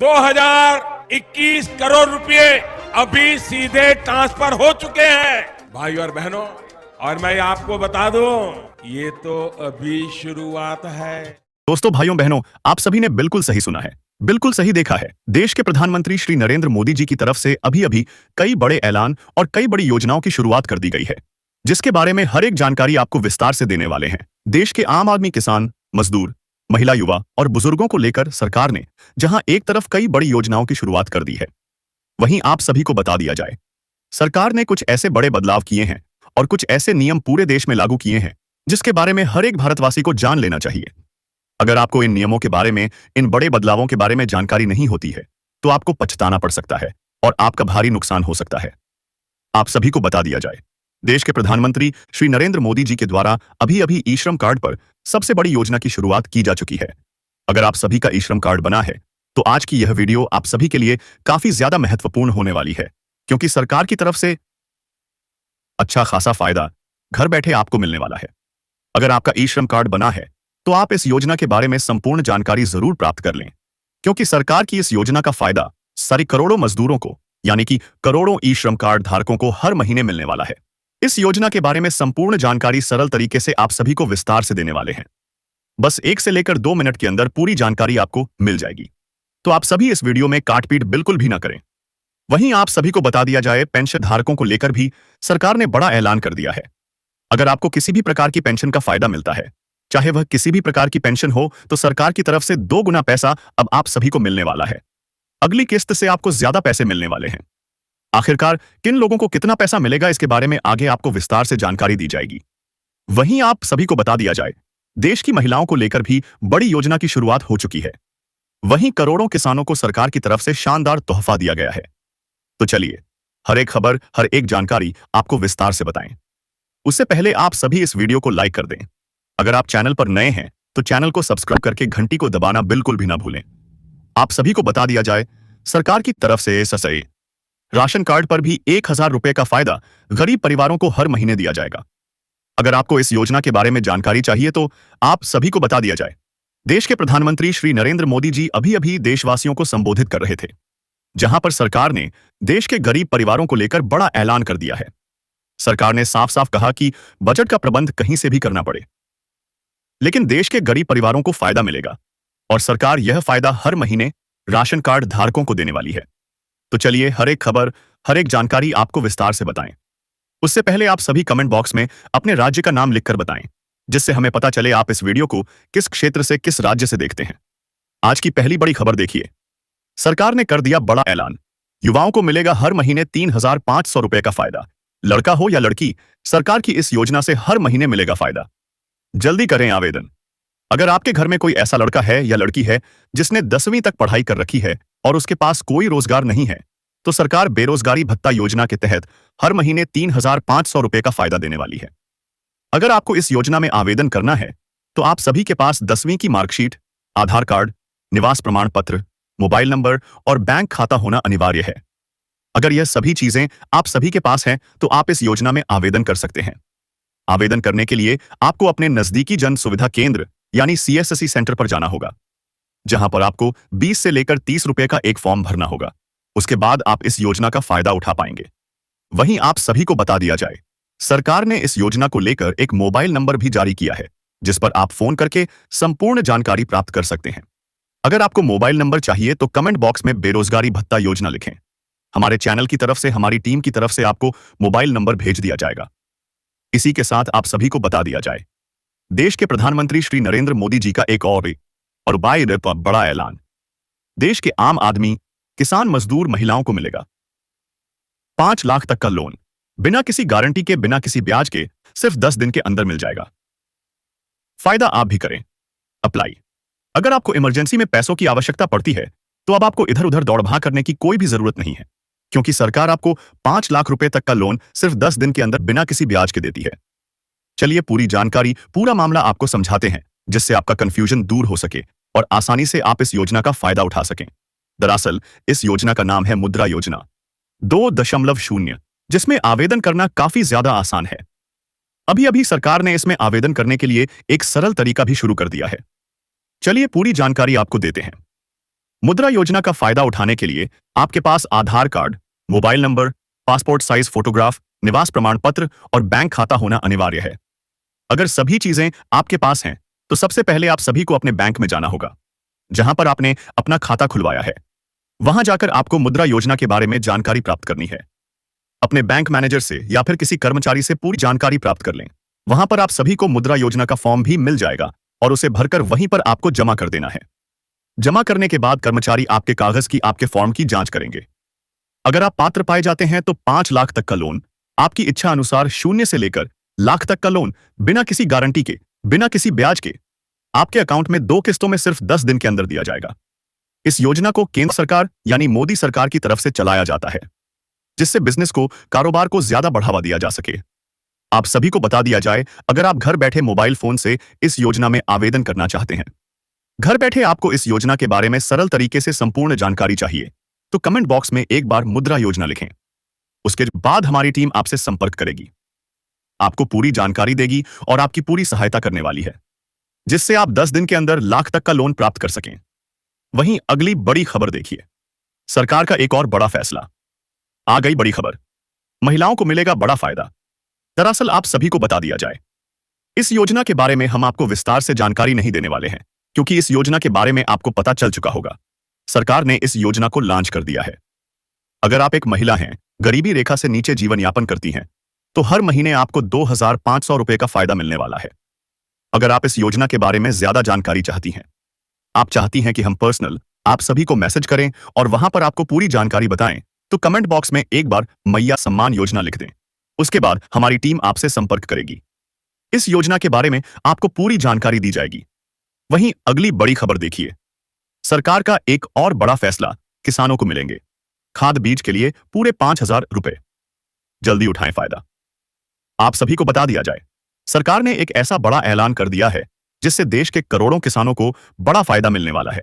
2021 करोड़ रुपए अभी सीधे ट्रांसफर हो चुके हैं भाई और बहनों। और मैं आपको बता दूं, ये तो अभी शुरुआत है। दोस्तों, भाइयों बहनों, आप सभी ने बिल्कुल सही सुना है, बिल्कुल सही देखा है। देश के प्रधानमंत्री श्री नरेंद्र मोदी जी की तरफ से अभी अभी कई बड़े ऐलान और कई बड़ी योजनाओं की शुरुआत कर दी गई है, जिसके बारे में हर एक जानकारी आपको विस्तार से देने वाले हैं। देश के आम आदमी, किसान, मजदूर, महिला, युवा और बुजुर्गों को लेकर सरकार ने जहां एक तरफ कई बड़ी योजनाओं की शुरुआत कर दी है, वहीं आप सभी को बता दिया जाए, सरकार ने कुछ ऐसे बड़े बदलाव किए हैं और कुछ ऐसे नियम पूरे देश में लागू किए हैं जिसके बारे में हर एक भारतवासी को जान लेना चाहिए। अगर आपको इन नियमों के बारे में, इन बड़े बदलावों के बारे में जानकारी नहीं होती है, तो आपको पछताना पड़ सकता है और आपका भारी नुकसान हो सकता है। आप सभी को बता दिया जाए, देश के प्रधानमंत्री श्री नरेंद्र मोदी जी के द्वारा अभी अभी ई श्रम कार्ड पर सबसे बड़ी योजना की शुरुआत की जा चुकी है। अगर आप सभी का ई श्रम कार्ड बना है, तो आज की यह वीडियो आप सभी के लिए काफी ज्यादा महत्वपूर्ण होने वाली है, क्योंकि सरकार की तरफ से अच्छा खासा फायदा घर बैठे आपको मिलने वाला है। अगर आपका ई श्रम कार्ड बना है, तो आप इस योजना के बारे में संपूर्ण जानकारी जरूर प्राप्त कर लें, क्योंकि सरकार की इस योजना का फायदा सारी करोड़ों मजदूरों को, यानी कि करोड़ों ई श्रम कार्ड धारकों को हर महीने मिलने वाला है। इस योजना के बारे में संपूर्ण जानकारी सरल तरीके से आप सभी को विस्तार से देने वाले हैं। बस 1 से लेकर 2 मिनट के अंदर पूरी जानकारी आपको मिल जाएगी, तो आप सभी इस वीडियो में काटपीट बिल्कुल भी ना करें। वहीं आप सभी को बता दिया जाए, पेंशन धारकों को लेकर भी सरकार ने बड़ा ऐलान कर दिया है। अगर आपको किसी भी प्रकार की पेंशन का फायदा मिलता है, चाहे वह किसी भी प्रकार की पेंशन हो, तो सरकार की तरफ से 2 गुना पैसा अब आप सभी को मिलने वाला है। अगली किस्त से आपको ज्यादा पैसे मिलने वाले हैं। आखिरकार किन लोगों को कितना पैसा मिलेगा, इसके बारे में आगे आपको विस्तार से जानकारी दी जाएगी। वहीं आप सभी को बता दिया जाए, देश की महिलाओं को लेकर भी बड़ी योजना की शुरुआत हो चुकी है। वहीं करोड़ों किसानों को सरकार की तरफ से शानदार तोहफा दिया गया है। तो चलिए, हर एक खबर, हर एक जानकारी आपको विस्तार से बताएं। उससे पहले आप सभी इस वीडियो को लाइक कर दें। अगर आप चैनल पर नए हैं, तो चैनल को सब्सक्राइब करके घंटी को दबाना बिल्कुल भी ना भूलें। आप सभी को बता दिया जाए, सरकार की तरफ से सही राशन कार्ड पर भी 1000 रुपए का फायदा गरीब परिवारों को हर महीने दिया जाएगा। अगर आपको इस योजना के बारे में जानकारी चाहिए, तो आप सभी को बता दिया जाए, देश के प्रधानमंत्री श्री नरेंद्र मोदी जी अभी अभी देशवासियों को संबोधित कर रहे थे, जहां पर सरकार ने देश के गरीब परिवारों को लेकर बड़ा ऐलान कर दिया है। सरकार ने साफ साफ कहा कि बजट का प्रबंध कहीं से भी करना पड़े, लेकिन देश के गरीब परिवारों को फायदा मिलेगा, और सरकार यह फायदा हर महीने राशन कार्ड धारकों को देने वाली है। तो चलिए, हर एक खबर, हर एक जानकारी आपको विस्तार से बताएं। उससे पहले आप सभी कमेंट बॉक्स में अपने राज्य का नाम लिखकर बताएं, जिससे हमें पता चले आप इस वीडियो को किस क्षेत्र से, किस राज्य से देखते हैं। आज की पहली बड़ी खबर देखिए, सरकार ने कर दिया बड़ा ऐलान। युवाओं को मिलेगा हर महीने 3500 रुपए का फायदा। लड़का हो या लड़की, सरकार की इस योजना से हर महीने मिलेगा फायदा। जल्दी करें आवेदन। अगर आपके घर में कोई ऐसा लड़का है या लड़की है जिसने 10वीं तक पढ़ाई कर रखी है और उसके पास कोई रोजगार नहीं है, तो सरकार बेरोजगारी भत्ता योजना के तहत हर महीने 3500 रुपए का फायदा देने वाली है। अगर आपको इस योजना में आवेदन करना है, तो आप सभी के पास 10वीं की मार्कशीट, आधार कार्ड, निवास प्रमाण पत्र, मोबाइल नंबर और बैंक खाता होना अनिवार्य है। अगर यह सभी चीजें आप सभी के पास हैं, तो आप इस योजना में आवेदन कर सकते हैं। आवेदन करने के लिए आपको अपने नजदीकी जन सुविधा केंद्र यानी CSSC सेंटर पर जाना होगा, जहां पर आपको 20 से लेकर 30 रुपए का एक फॉर्म भरना होगा। उसके बाद आप इस योजना का फायदा उठा पाएंगे। वहीं आप सभी को बता दिया जाए, सरकार ने इस योजना को लेकर एक मोबाइल नंबर भी जारी किया है, जिस पर आप फोन करके संपूर्ण जानकारी प्राप्त कर सकते हैं। अगर आपको मोबाइल नंबर चाहिए, तो कमेंट बॉक्स में बेरोजगारी भत्ता योजना लिखें। हमारे चैनल की तरफ से, हमारी टीम की तरफ से आपको मोबाइल नंबर भेज दिया जाएगा। इसी के साथ आप सभी को बता दिया जाए, देश के प्रधानमंत्री श्री नरेंद्र मोदी जी का एक और बड़ा ऐलान। देश के आम आदमी, किसान, मजदूर, महिलाओं को मिलेगा 5 लाख तक का लोन, बिना किसी गारंटी के, बिना किसी ब्याज के, सिर्फ 10 दिन के अंदर मिल जाएगा। फायदा आप भी करें अप्लाई। अगर आपको इमरजेंसी में पैसों की आवश्यकता पड़ती है, तो अब आपको इधर उधर दौड़-भाग करने की कोई भी जरूरत नहीं है, क्योंकि सरकार आपको 5 लाख रुपए तक का लोन सिर्फ 10 दिन के अंदर बिना किसी ब्याज के देती है। चलिए, पूरी जानकारी, पूरा मामला आपको समझाते हैं, जिससे आपका कंफ्यूजन दूर हो सके और आसानी से आप इस योजना का फायदा उठा सकें। दरअसल इस योजना का नाम है मुद्रा योजना 2.0, जिसमें आवेदन करना काफी ज्यादा आसान है। अभी अभी सरकार ने इसमें आवेदन करने के लिए एक सरल तरीका भी शुरू कर दिया है। चलिए पूरी जानकारी आपको देते हैं। मुद्रा योजना का फायदा उठाने के लिए आपके पास Aadhaar card, mobile number, passport size photograph, निवास प्रमाण पत्र और बैंक खाता होना अनिवार्य है। अगर सभी चीजें आपके पास हैं, तो सबसे पहले आप सभी को अपने बैंक में जाना होगा, जहां पर आपने अपना खाता खुलवाया है। वहां जाकर आपको मुद्रा योजना के बारे में जानकारी प्राप्त करनी है। अपने बैंक मैनेजर से या फिर किसी कर्मचारी से पूरी जानकारी प्राप्त कर लें। वहां पर आप सभी को मुद्रा योजना का फॉर्म भी मिल जाएगा और उसे भरकर वहीं पर आपको जमा कर देना है। जमा करने के बाद कर्मचारी आपके कागज की आपके फॉर्म की जांच करेंगे। अगर आप पात्र पाए जाते हैं तो 5 लाख तक का लोन, आपकी इच्छा अनुसार 0 से लेकर लाख तक का लोन, बिना किसी गारंटी के, बिना किसी ब्याज के, आपके अकाउंट में 2 किस्तों में सिर्फ 10 दिन के अंदर दिया जाएगा। इस योजना को केंद्र सरकार यानी मोदी सरकार की तरफ से चलाया जाता है, जिससे बिजनेस को, कारोबार को ज्यादा बढ़ावा दिया जा सके। आप सभी को बता दिया जाए, अगर आप घर बैठे मोबाइल फोन से इस योजना में आवेदन करना चाहते हैं, घर बैठे आपको इस योजना के बारे में सरल तरीके से संपूर्ण जानकारी चाहिए, तो कमेंट बॉक्स में एक बार मुद्रा योजना लिखें। उसके बाद हमारी टीम आपसे संपर्क करेगी, आपको पूरी जानकारी देगी और आपकी पूरी सहायता करने वाली है, जिससे आप 10 दिन के अंदर लाख तक का लोन प्राप्त कर सकें। वहीं अगली बड़ी खबर देखिए, सरकार का एक और बड़ा फैसला। आ गई बड़ी खबर, महिलाओं को मिलेगा बड़ा फायदा। दरअसल आप सभी को बता दिया जाए, इस योजना के बारे में हम आपको विस्तार से जानकारी नहीं देने वाले हैं, क्योंकि इस योजना के बारे में आपको पता चल चुका होगा। सरकार ने इस योजना को लॉन्च कर दिया है। अगर आप एक महिला हैं, गरीबी रेखा से नीचे जीवन यापन करती हैं, तो हर महीने आपको 2,500 रुपए का फायदा मिलने वाला है। अगर आप इस योजना के बारे में ज्यादा जानकारी चाहती हैं, आप चाहती हैं कि हम पर्सनल आप सभी को मैसेज करें और वहां पर आपको पूरी जानकारी बताएं, तो कमेंट बॉक्स में एक बार मैया सम्मान योजना लिख दें। उसके बाद हमारी टीम आपसे संपर्क करेगी। इस योजना के बारे में आपको पूरी जानकारी दी जाएगी। वहीं अगली बड़ी खबर देखिए, सरकार का एक और बड़ा फैसला, किसानों को मिलेंगे खाद बीज के लिए पूरे 5,000 रुपए। जल्दी उठाएं फायदा। आप सभी को बता दिया जाए, सरकार ने एक ऐसा बड़ा ऐलान कर दिया है, जिससे देश के करोड़ों किसानों को बड़ा फायदा मिलने वाला है।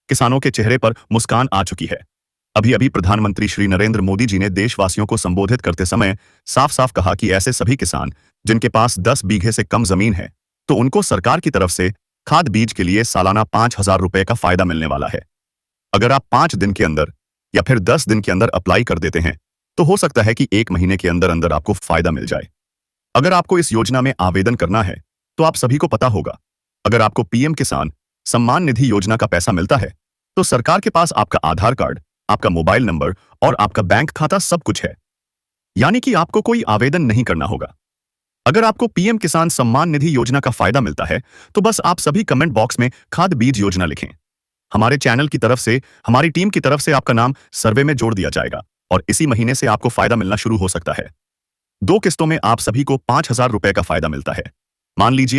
किसानों के चेहरे पर मुस्कान आ चुकी है। अभी अभी प्रधानमंत्री श्री नरेंद्र मोदी जी ने देशवासियों को संबोधित करते समय साफ साफ कहा कि ऐसे सभी किसान जिनके पास 10 बीघे से कम जमीन है, तो उनको सरकार की तरफ से खाद बीज के लिए सालाना 5,000 रुपए का फायदा मिलने वाला है। अगर आप 5 दिन के अंदर या फिर 10 दिन के अंदर अप्लाई कर देते हैं, तो हो सकता है कि 1 महीने के अंदर अंदर आपको फायदा मिल जाए। अगर आपको इस योजना में आवेदन करना है, तो आप सभी को पता होगा, अगर आपको पीएम किसान सम्मान निधि योजना का पैसा मिलता है, तो सरकार के पास आपका आधार कार्ड, आपका मोबाइल नंबर और आपका बैंक खाता सब कुछ है, यानी कि आपको कोई आवेदन नहीं करना होगा। अगर आपको पीएम किसान सम्मान निधि योजना का फायदा मिलता है, तो बस आप सभी कमेंट बॉक्स में खाद बीज योजना लिखें। हमारे चैनल की तरफ से, हमारी टीम की तरफ से आपका नाम सर्वे में जोड़ दिया जाएगा और इसी महीने से आपको फायदा मिलना शुरू हो सकता है। 2 किस्तों में आप सभी को 5,000 रुपए का फायदा मिलता है। मान लीजिए